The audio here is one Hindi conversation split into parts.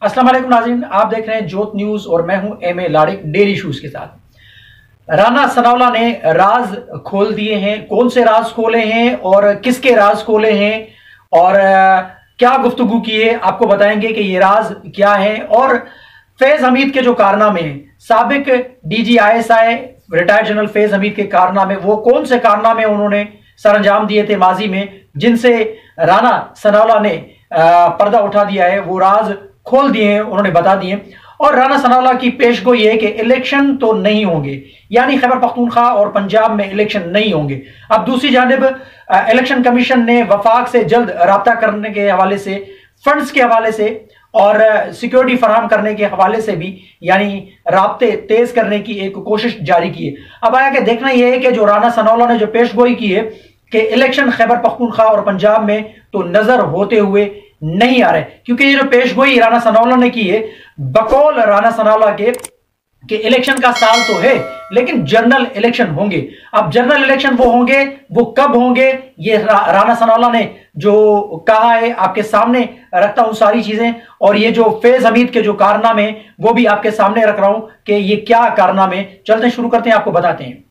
अस्सलाम वालेकुम नाज़रीन, आप देख रहे हैं जोत न्यूज और मैं हूं एम ए लाड़िक डेली शूज के साथ। राना सनाउल्लाह ने राज खोल दिए हैं। कौन से राज खोले हैं और किसके राज खोले हैं और क्या गुफ्तगू की है, आपको बताएंगे कि ये राज क्या है। और फैज हमीद के जो कारनामे हैं, साबिक DGISI retired general Faiz Hamid के कारनामे, वो कौन से कारनामे उन्होंने सर अंजाम दिए थे माजी में, जिनसे राना सनाउल्लाह ने पर्दा उठा दिया है, वो राज खोल दिए हैं, उन्होंने बता दिए। और राना सनाउल्लाह की पेशगोई है कि इलेक्शन तो नहीं होंगे, यानी खैबर पख्तूनख्वा और पंजाब में इलेक्शन नहीं होंगे। अब दूसरी जानिब इलेक्शन कमीशन ने वफाक से जल्द राब्ता करने के हवाले से, फंड्स के हवाले से और सिक्योरिटी फराहम करने के हवाले से भी यानी राब्ते तेज करने की एक कोशिश जारी की है। अब आया कि देखना यह है कि जो राना सनाउल्लाह ने जो पेशगोई की है कि इलेक्शन खैबर पख्तूनख्वा और पंजाब में तो नजर होते हुए नहीं आ रहे, क्योंकि ये जो पेशगोई राना सनाउल्लाह ने की है, बकौल राना सनाउल्लाह के कि इलेक्शन का साल तो है लेकिन जनरल इलेक्शन होंगे। अब जनरल इलेक्शन वो होंगे, वो कब होंगे, ये राना सनाउल्लाह ने जो कहा है आपके सामने रखता हूं सारी चीजें। और ये जो फैज हमीद के जो कारनामे वो भी आपके सामने रख रहा हूं कि ये क्या कारनामे। चलते शुरू करते हैं, आपको बताते हैं।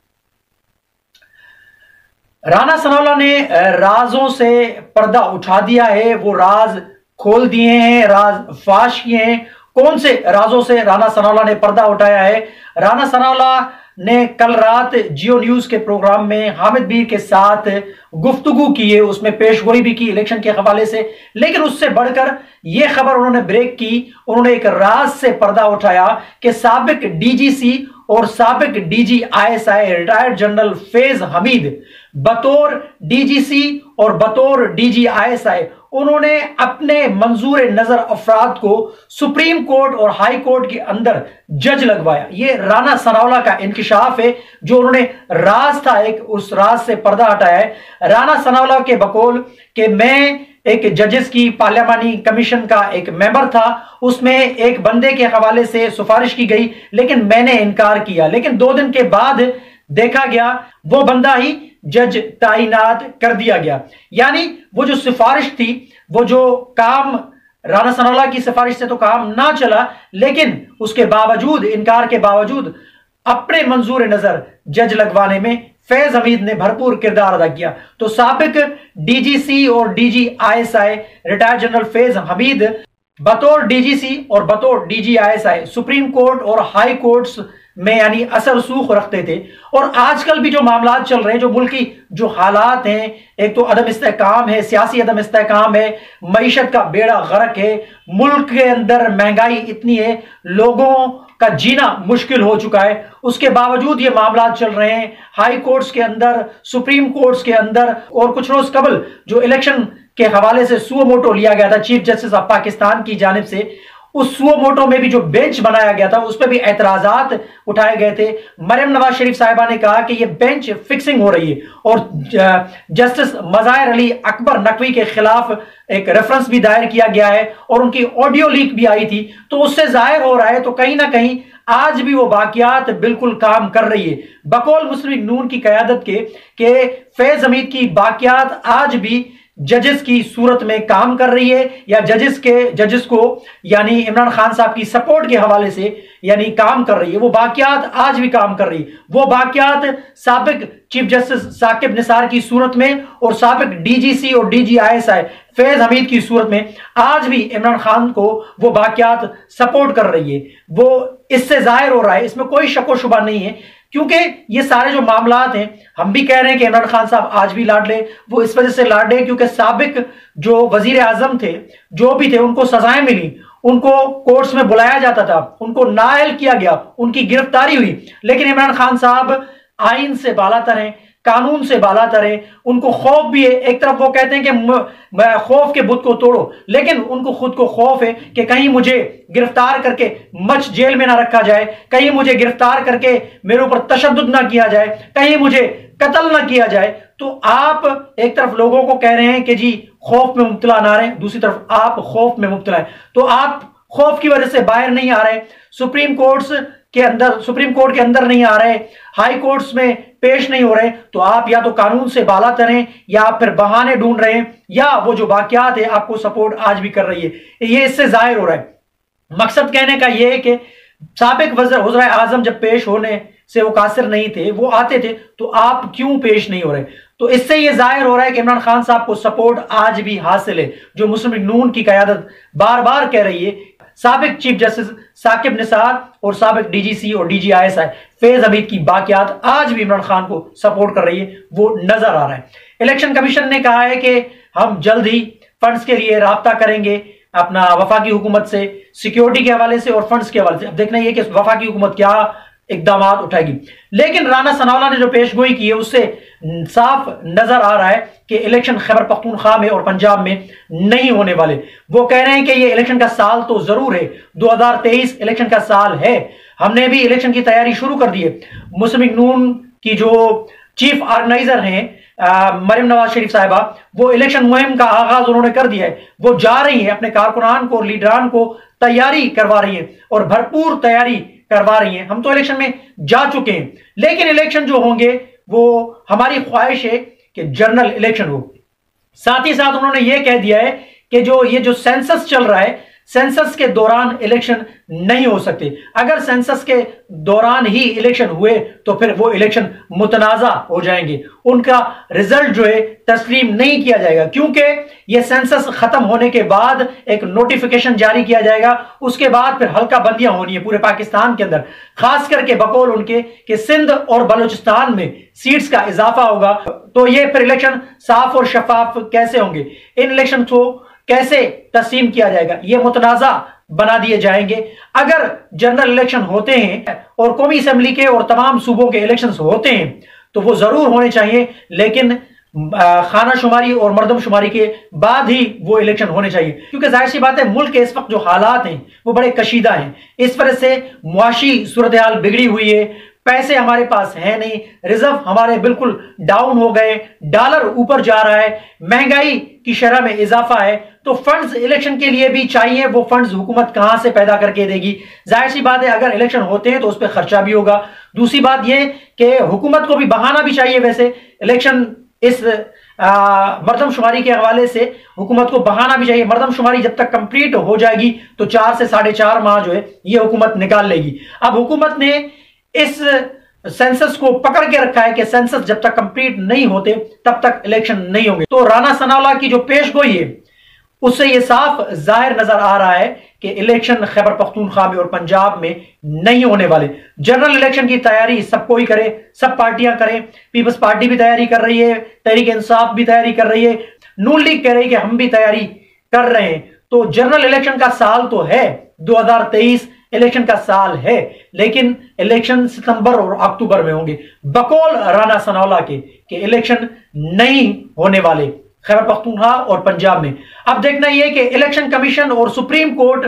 राना सनाउल्लाह ने राजों से पर्दा उठा दिया है, वो राज खोल दिए हैं, राज फाश किए हैं। कौन से राजों से राना सनाउल्लाह ने पर्दा उठाया है? राना सनाउल्लाह ने कल रात जियो न्यूज के प्रोग्राम में हामिद बीर के साथ गुफ्तगू की है, उसमें पेशगोई भी की इलेक्शन के हवाले से, लेकिन उससे बढ़कर यह खबर उन्होंने ब्रेक की। उन्होंने एक राज से पर्दा उठाया कि साबिक DGC और साबिक DGISI retired general Faiz Hamid बतौर DGC और बतौर DGISI उन्होंने अपने मंजूर नजर अफराद को सुप्रीम कोर्ट और हाई कोर्ट के अंदर जज लगवाया। ये राना सनाउल्लाह का इंकिशाफ है, जो उन्होंने राज था एक, उस राज से पर्दा हटाया है। राना सनाउल्लाह के बकौल कि मैं एक जजेस की पार्लियामानी कमीशन का एक मेंबर था, उसमें एक बंदे के हवाले से सिफारिश की गई लेकिन मैंने इनकार किया, लेकिन 2 दिन के बाद देखा गया वो बंदा ही जज तैनात कर दिया गया। यानी वो जो सिफारिश थी, वो जो काम राना सनाउल्लाह की सिफारिश से तो काम ना चला, लेकिन उसके बावजूद, इनकार के बावजूद अपने मंजूर नजर जज लगवाने में फैज हमीद ने भरपूर किरदार अदा किया। तो साबिक DGC और DGISI retired general Faiz Hamid बतौर DGC और बतौर DGISI सुप्रीम कोर्ट और हाई कोर्ट्स में यानी असर सूख रखते थे। और आजकल भी जो मामला चल रहे हैं, जो मुल्क की जो हालात हैं, एक तो अदम इस्तेहकाम है, सियासी अदम इस्तेहकाम है, मईशत का बेड़ा गर्क है, मुल्क के अंदर महंगाई इतनी है, लोगों का जीना मुश्किल हो चुका है, उसके बावजूद ये मामला चल रहे हैं हाई कोर्ट्स के अंदर, सुप्रीम कोर्ट्स के अंदर। और कुछ रोज कबल जो इलेक्शन के हवाले से सुओ मोटो लिया गया था चीफ जस्टिस ऑफ पाकिस्तान की जानिब से, उस सुओ मोटो में भी जो बेंच बनाया गया था उस पर भी एतराजात उठाए गए थे। मरियम नवाज शरीफ साहिबा ने कहा कि ये बेंच फिक्सिंग हो रही है और जस्टिस मज़ाहिर अली अकबर नकवी के खिलाफ एक रेफरेंस भी दायर किया गया है और उनकी ऑडियो लीक भी आई थी। तो उससे जाहिर हो रहा है तो कहीं ना कहीं आज भी वो बाकियात बिल्कुल काम कर रही है, बकौल मुस्लिम लीग नून की क़यादत के फैज हमीद की बाकियात आज भी जजेस की सूरत में काम कर रही है, या जजेस को यानी इमरान खान साहब की सपोर्ट के हवाले से यानी काम कर रही है। वो बाकियात आज भी काम कर रही है। वो बाकियात साबिक चीफ जस्टिस साकिब निसार की सूरत में और साबिक DGC और DGISI फैज हमीद की सूरत में आज भी इमरान खान को वो बाकियात सपोर्ट कर रही है। वो इससे जाहिर हो रहा है, इसमें कोई शक व शुबा नहीं है, क्योंकि ये सारे जो मामलात हैं, हम भी कह रहे हैं कि इमरान खान साहब आज भी लाडले, वो इस वजह से लाडले क्योंकि साबिक जो वजीर आजम थे, जो भी थे, उनको सजाएं मिली, उनको कोर्ट्स में बुलाया जाता था, उनको नाअहल किया गया, उनकी गिरफ्तारी हुई, लेकिन इमरान खान साहब आइन से बालातर हैं, कानून से बालातर है, उनको खौफ भी है। एक तरफ वो कहते हैं कि खौफ के बुत को तोड़ो, लेकिन उनको खुद को खौफ है कि कहीं मुझे गिरफ्तार करके मच जेल में ना रखा जाए, कहीं मुझे गिरफ्तार करके मेरे ऊपर तशद्दुद ना किया जाए, कहीं मुझे कत्ल ना किया जाए। तो आप एक तरफ लोगों को कह रहे हैं कि जी खौफ में मुब्तला ना रहे, दूसरी तरफ आप खौफ में मुब्तला है, तो आप खौफ की वजह से बाहर नहीं आ रहे, सुप्रीम कोर्ट के अंदर नहीं आ रहे, हाई कोर्ट्स में पेश नहीं हो रहे, तो आप या तो कानून से बालातर हैं या फिर बहाने ढूंढ रहे हैं, या वो जो वाकयात है आपको सपोर्ट आज भी कर रही है। ये इससे जाहिर हो रहा है। मकसद कहने का यह है कि साबिक वज़ीर आज़म जब पेश होने से वो कासिर नहीं थे, वो आते थे, तो आप क्यों पेश नहीं हो रहे? तो इससे ये जाहिर हो रहा है कि इमरान खान साहब को सपोर्ट आज भी हासिल है, जो मुस्लिम लीग नून की क़यादत बार बार कह रही है। साबिक चीफ जस्टिस साकिब निसार और साबिक डीजीसी और डीजीआईएसआई फैज हमीद की बाकियात आज भी इमरान खान को सपोर्ट कर रही है, वो नजर आ रहा है। इलेक्शन कमीशन ने कहा है कि हम जल्द ही फंड्स के लिए राब्ता करेंगे अपना वफाकी हुकूमत से, सिक्योरिटी के हवाले से और फंड्स के हवाले से। अब देखना यह कि वफाकी हुकूमत क्या इकदाम उठाएगी। लेकिन राना सनाउल्लाह ने जो पेशगोई की है उससे साफ नजर आ रहा है कि इलेक्शन खैबर पख्तूनख्वा में और पंजाब में नहीं होने वाले। वो कह रहे हैं कि ये इलेक्शन का साल तो जरूर है, 2023 इलेक्शन का साल है, हमने भी इलेक्शन की तैयारी शुरू कर दी है। मुस्लिम लीग नून की जो चीफ ऑर्गेनाइजर हैं मरियम नवाज शरीफ साहिबा, वो इलेक्शन मुहिम का आगाज उन्होंने कर दिया है। वो जा रही हैं, अपने कारकुनान को और लीडरान को तैयारी करवा रही हैं और भरपूर तैयारी करवा रही हैं। हम तो इलेक्शन में जा चुके हैं, लेकिन इलेक्शन जो होंगे वो हमारी ख्वाहिश है कि जनरल इलेक्शन हो। साथ ही साथ उन्होंने ये कह दिया है कि जो सेंसस चल रहा है, सेंसस के दौरान इलेक्शन नहीं हो सकते। अगर सेंसस के दौरान ही इलेक्शन हुए तो फिर वो इलेक्शन मुतनाजा हो जाएंगे, उनका रिजल्ट जो है तस्लीम नहीं किया जाएगा, क्योंकि ये सेंसस खत्म होने के बाद एक नोटिफिकेशन जारी किया जाएगा। उसके बाद फिर हल्का बंदियां होनी है पूरे पाकिस्तान के अंदर, खास करके बकौल उनके कि सिंध और बलूचिस्तान में सीट्स का इजाफा होगा। तो ये फिर इलेक्शन साफ और शफाफ कैसे होंगे, इन इलेक्शन को कैसे तस्लीम किया जाएगा, ये मुतनाजा बना दिए जाएंगे। अगर जनरल इलेक्शन होते हैं और कौमी असेंबली के और तमाम सूबों के इलेक्शंस होते हैं तो वो जरूर होने चाहिए, लेकिन खाना शुमारी और मरदमशुमारी के बाद ही वो इलेक्शन होने चाहिए, क्योंकि जाहिर सी बात है मुल्क के इस वक्त जो हालात हैं वो बड़े कशीदा हैं। इस वजह से मुआशी सूरत हाल बिगड़ी हुई है, पैसे हमारे पास है नहीं, रिजर्व हमारे बिल्कुल डाउन हो गए, डॉलर ऊपर जा रहा है, महंगाई की शरह में इजाफा है। तो फंड्स इलेक्शन के लिए भी चाहिए, वो फंड्स हुकूमत कहां से पैदा करके देगी? जाहिर सी बात है अगर इलेक्शन होते हैं तो उस पर खर्चा भी होगा। दूसरी बात यह कि हुकूमत को भी बहाना भी चाहिए। वैसे इलेक्शन इस मरदमशुमारी के हवाले से हुकूमत को बहाना भी चाहिए। मरदमशुमारी जब तक कंप्लीट हो जाएगी तो 4 से 4.5 माह जो है ये हुकूमत निकाल लेगी। अब हुकूमत ने इस सेंसस को पकड़ के रखा है कि सेंसस जब तक कंप्लीट नहीं होते तब तक इलेक्शन नहीं होंगे। तो राना सनाउल्लाह की जो पेशगोई है उससे यह साफ जाहिर नजर आ रहा है कि इलेक्शन खैबर पख्तूनख्वा में और पंजाब में नहीं होने वाले। जनरल इलेक्शन की तैयारी सब कोई करे, सब पार्टियां करें। पीपल्स पार्टी भी तैयारी कर रही है, तहरीक इंसाफ भी तैयारी कर रही है, नून लीग कह रही है कि हम भी तैयारी कर रहे हैं। तो जनरल इलेक्शन का साल तो है, 2023 इलेक्शन का साल है, लेकिन इलेक्शन सितंबर और अक्टूबर में होंगे। बकौल राना सनाउल्लाह के कि इलेक्शन नहीं होने वाले खैबर पख्तूनख्वा और पंजाब में। अब देखना यह कि इलेक्शन कमीशन और सुप्रीम कोर्ट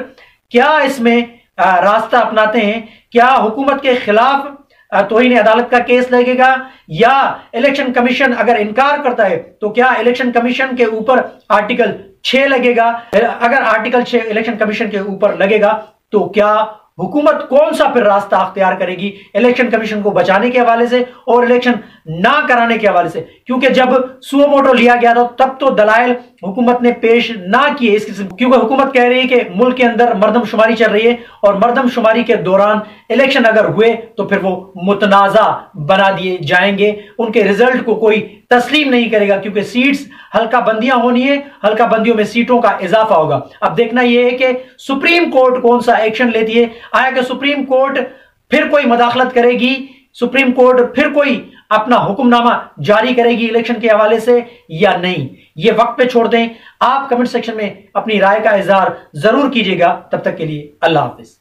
क्या इसमें रास्ता अपनाते हैं। क्या हुकूमत के खिलाफ तौहीन अदालत का केस लगेगा, या इलेक्शन कमीशन अगर इनकार करता है तो क्या इलेक्शन कमीशन के ऊपर आर्टिकल 6 लगेगा? अगर आर्टिकल 6 इलेक्शन कमीशन के ऊपर लगेगा तो क्या हुकूमत कौन सा फिर रास्ता अख्तियार करेगी इलेक्शन कमीशन को बचाने के हवाले से और इलेक्शन ना कराने के हवाले से? क्योंकि जब सुओ मोटो लिया गया था तब तो दलाइल हुकूमत ने पेश ना किए इस किस्म, क्योंकि हुकूमत कह रही है कि मुल्क के अंदर मरदमशुमारी चल रही है और मरदमशुमारी के दौरान इलेक्शन अगर हुए तो फिर वो मुतनाजा बना दिए जाएंगे, उनके रिजल्ट को कोई तस्लीम नहीं करेगा, क्योंकि सीट्स हल्का बंदियां होनी है, हल्का बंदियों में सीटों का इजाफा होगा। अब देखना यह है कि सुप्रीम कोर्ट कौन सा एक्शन लेती है। आया कि सुप्रीम कोर्ट फिर कोई मदाखलत करेगी, सुप्रीम कोर्ट फिर कोई अपना हुक्मनामा जारी करेगी इलेक्शन के हवाले से या नहीं, ये वक्त पे छोड़ दें। आप कमेंट सेक्शन में अपनी राय का इजहार जरूर कीजिएगा। तब तक के लिए अल्लाह हाफिज।